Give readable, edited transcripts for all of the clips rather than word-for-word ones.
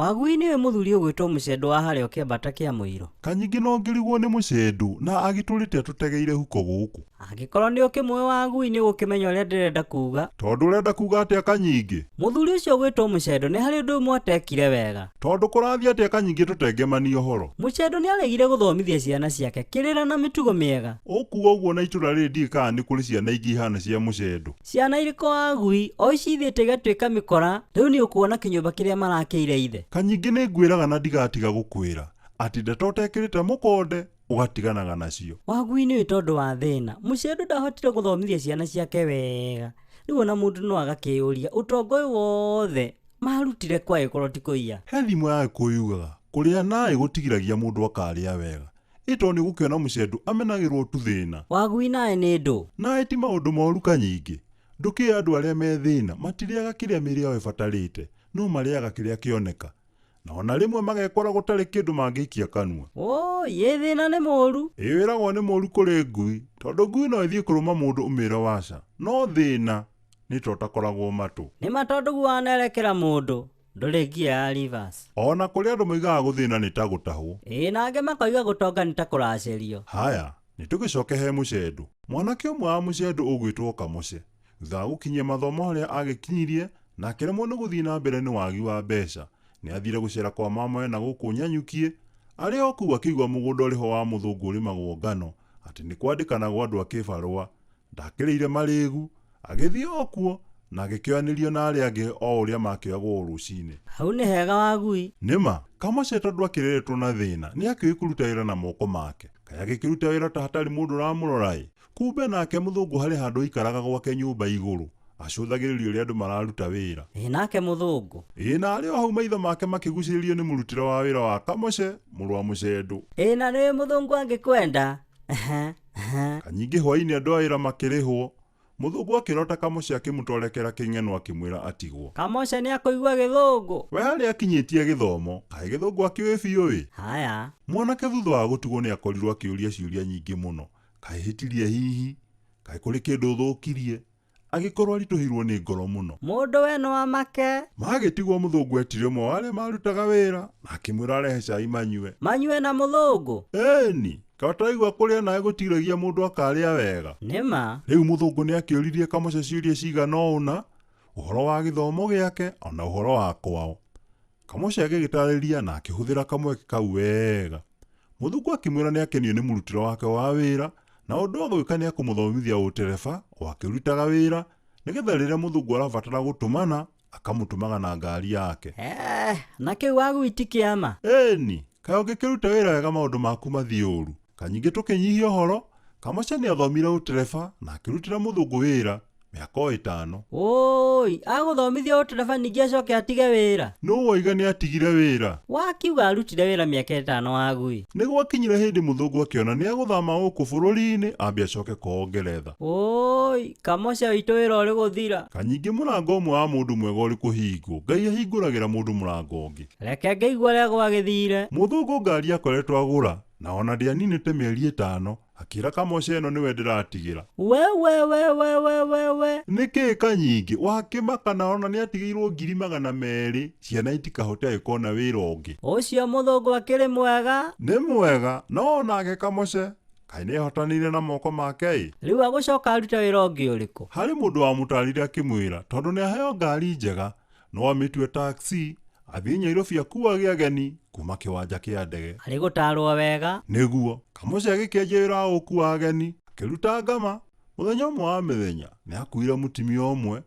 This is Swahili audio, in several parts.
Wagui niwe muthuri ugwitwo Mucendo wa haria Kiambata kia Muiro. Kanyingi no ngirigwo ni Mucendu na agitũrĩte tutegeire huko guku. Angikorwo ni ukimwe Wagui ni gukimenya uria ndirenda kuga. Tondu urenda kuga atia Kanyingi? Muthuri ucio ugwitwo Mucendo ni hari undu umwe atekire wega. Tondu kurathia atia Kanyingi tutengemania uhoro. Mucendo ni aregire guthomithia ciana ciake kirira na mitugo miega. Ukuga uguo na itura riri ndika ni kuri ciana ingi ihana cia Mucendu. Ciana iriko Wagui o ici ithite igatuika mikora, riu ni ukuona kinyumba kiria marakeire ithe. Kanyingi ni ngwiraga na ndigatiga gukwira ati ndeto utekirite mukonde ugatiganaga nacio. Wagui ni tondu wa thina. Mucendo ndahotire guthomithia ciana ciake wega. Riu ona mundu no agakiuria utongo uyu wothe marutire kwa ikorwo ti kuiya. He thimu ya kuyugaga kuria nae gutigiragia mundu akaria wega. Ito ni gukiona Mucendu amenagirwo tu thina. Wagui nae ni ndu. Nae ti maundu moru Kanyingi. Nduki andu aria me thina matiriaga kiria miri yao ibatarite, no mariaga kiria kioneka. Na ona rimwe magekora gutari kindu mangiikia kanua. Ye thina ni moru. Wiragwo ni moru kuri ngui, tondu ngui no ithie kuruma mundu umire waca. No thina ni totakoragwo matu. Ni matondu guanerekera mundu. Nduri ngia ya reverse. Ona kuri andu moigaga guthina ni ta gutahwo. Nange makoiga gutonga ni ta kuracirio. Haya, nitugicoke he Mucendu. Mwanake umwe wa Mucendu ugwitwo Kamuce. Thutha gukinyia mathomo haria agikinyirie na kiremwo ni guthii na mbere ni wagi wa mbeca. Ni athire gucera kwa mamawe na guku Nyanyukie. Ari oku akigwa mugunda uriho wa muthungu urimagwo ngano ati ni kwandikanaga andu akibarua. Ndakiriire marigu agithie okuo na agikioanirio na aria angi o uria makioagwo rucini. Hau ni hega Wagui. Nima Kamuce tondu akiriretwo na thina ni akikuruta wira na moko make. Kaya gikiruta wira ta hatari mundu ramurorai. Kumbe nake muthungu hari handu ikaraga gwake nyumba iguru. Acuthagiririo ri andu mararuta wira. Nake muthungu. Na ari o hau maitho make makiguciririo ni murutire wa wira wa Kamuce muru wa Mucendu. Na ni muthungu angikwenda. Kanyingi hwaini andu a wira makirihwo. Muthungu akirota Kamuce akimutwarekera king'eno akimwira atigwo. Kamuce ni akuigua githungu. We hari akinyitie githomo, kae githungu akiwe biu wi. Haya. Mwanake thutha wa gutugwo ni akorirwo akiuria ciuria nyingi muno. Kae hitirie hihi, kae kuri kindu thukirie. Agikorwo arituhirwo ni ngoro muno. Mundu we no amake. Magitigwo muthungu etire mo wale marutaga wira na akimwira rehe cai manyue. Manyue na muthungu. Ni kataigwa kuria nae gutiragia mundu akaria wega. Nima. Riu muthungu ni akiuririe Kamuce ciuria cigana una, uhoro wa githomo giake ona uhoro wa kwao. Kamuce agigitariria na akihuthira kamweke kau wega. Muthungu akimwira ni akenio ni murutiro wake wa wira na undu wa gwika ni akumuthomithia utereba wakirutaga wira nigetha riria muthungu arabatara gutumana akamutumaga na ngari yake. Na kiu Wagui ti kiama. Ni kayo gikiruta wira wega maundu maku mathii uru. Kanyingi tukinyihia uhoro, Kamuce ni athomire utereba na akirutira muthungu wira miaka 5. Aguthomithia utereba ningi acoke atige wira. No waiga ni atigire wira. Wakiuga arutire wira miaka 5 Wagui. Ni gwakinyire hindi muthungu akiona ni aguthama guku bururi-ini ambi acoke kwao Ngeretha. Kamuce witu wira uri guthira. Kanyingi murango umwe wa mundu mwega uri kuhingwo. Ngai ahinguragira mundu murango ungi. Reke ngaigua ria gwagithire. Muthungu ngari akoretwo agura na ona ndianinite mieri 5 akira Kamuce eno niwe ndiratigira. We. Niki Kanyingi wakimaka na ona ni atigirwo 200,000 ciana itikahote ikona wira ungi. Ucio muthungu akiri mwega. Ni mwega no nake Kamuce kae ni ahotanire na moko make. Riu agucoka aruta wira ungi uriku. Hari mundu wa mutarire akimwira tondu ni aheo ngari njega no amitue taxi athii Nairobi akuage ageni kuma kiwanja kia ndege. Ari gutarwo wega. Niguo Kamuce agikenja wira wa gukua ageni akiruta ngama. Muthenya umwe wa mithenya ni akuire mutimia umwe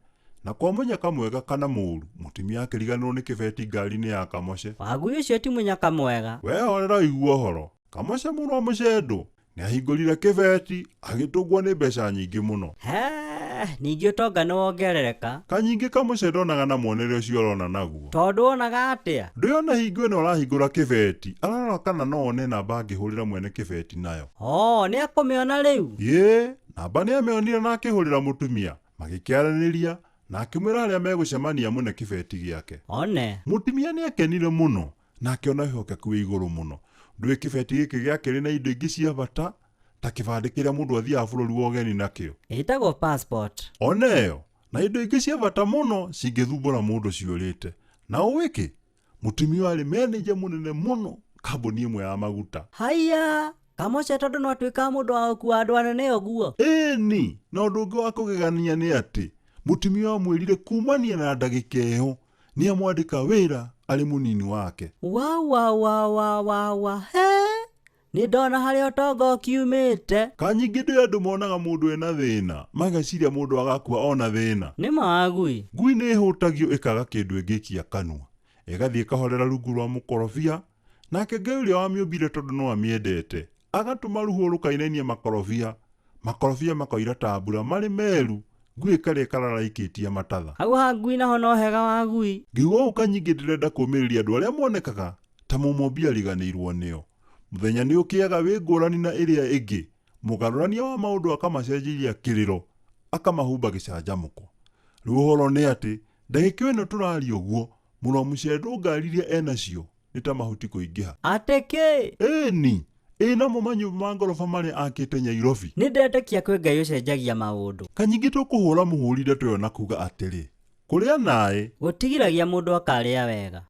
na kwa munyaka mwega kana muru mutimia akiriganirwo ni kibeti ngari-ini ya Kamuce. Wagui ucio ti munyaka mwega. We horera igua horo. Kamuce muru wa Mucendu ni ahingurire kibeti agitugwo ni mbeca nyingi muno. Ningi utonga ni wongerereka. Kanyingi Kamuce ndonaga na muonere ucio urona naguo. Tondu onaga atia? Ndiona hingo ino arahingura kibeti ararora kana no one namba angihurira mwene kibeti nayo. Ni akumiona riu? Namba ni amionire na akihurira mutumia magikiaraniria na akimwira haria megucemania mune kibeti giake. Mutumia ni akenire muno na akiona ihokeku iguru muno. Ndui kibeti giki giake rina indo ingi cia bata ta kibandi kiria mundu athiaga bururi wa ugeni nakio. Itagwo passport. Oneyo na indo ingi cia bata muno cingithumbura mundu ciurite. Na uwiki Mutumia arĩ manager mũnene mũno kambuni ĩmwe ya maguta. Haiya, Kamoce tondu no atuĩka mũndũ wa gũkua andũ anene ũguo. Ĩni, na ũndũ ũngĩ wa kũgegania nĩ atĩ mutumia wamwĩrire kumania na ndagĩka ĩyo nĩ amwandĩka wĩra arĩ mũnini wake. Wa he, nĩ ndona harĩa ũtonga ũkiumĩte. Kanyingĩ ndĩ andũ monaga mũndũ ena thĩna mageciria mũndũ agakua ona thĩna. Nĩ magui. Ngui nĩ ĩhũtagio ĩkaga kĩndũ ĩngĩikia kanua, ĩgathiĩ ĩkahorera rungu rwa mũkorobia, nake Ngai ũrĩa wamĩũmbire tondũ no amĩendete agatũma rũhuho rũkainainie makorobia makoira ta mbura marĩ meru, ngui ĩkarĩa ĩkararaikĩtie matatha. Hau ha ngui naho no hega wa ngui. Ngiuga ũũ kanyingĩ ndĩrenda kũũmĩrĩria andũ arĩa monekaga ta mũmombi ariganĩirwo nĩo. Mũthenya nĩ ũkĩaga wĩ ngũrani na ĩrĩa ĩngĩ, mũgarũrania wa maũndũ akamacenjeria kĩrĩro, akamahumba gĩcanjamũko. Rĩu ũhoro nĩ atĩ ndagĩka ĩno tũraria ũguo, mũrũ wa mũciari ngariria enacio nĩ ta mahuti kũingĩha. Atĩkĩ? Ĩni, namo manyũmba ma ngoroba marĩa akĩte Nyairobi. Nĩ ndetĩkia kwĩ Ngai ũcenjagia maũndũ. Kanyingĩ tũkũhũra mũhũri ndeto ĩyo na kuga atĩrĩ, kũrĩa naĩ gũtigiragia mũndũ akarĩa wega.